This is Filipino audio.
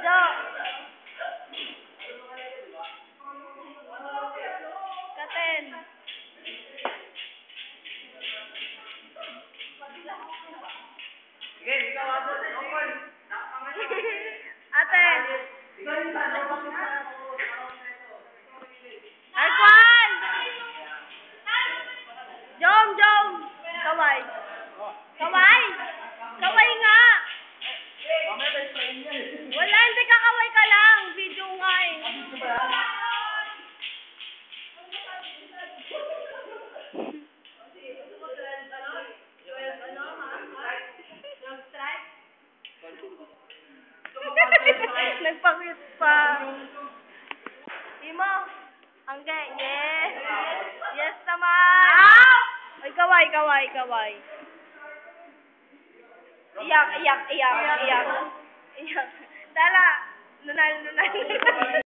Jo. Katen. Sige, ikaw abot. Ate. Alquan! Jom, Jom! Kaway. Kaway! Kaway nga! Wala, hindi kakaway ka lang. Video nga eh. Nagpakit pa. Imo. Angge, yes. Yes naman. Ay, kaway, kaway, kaway. Iyak, iyak, iyak, iyak. Iyak. Tala. Nunal, nunal.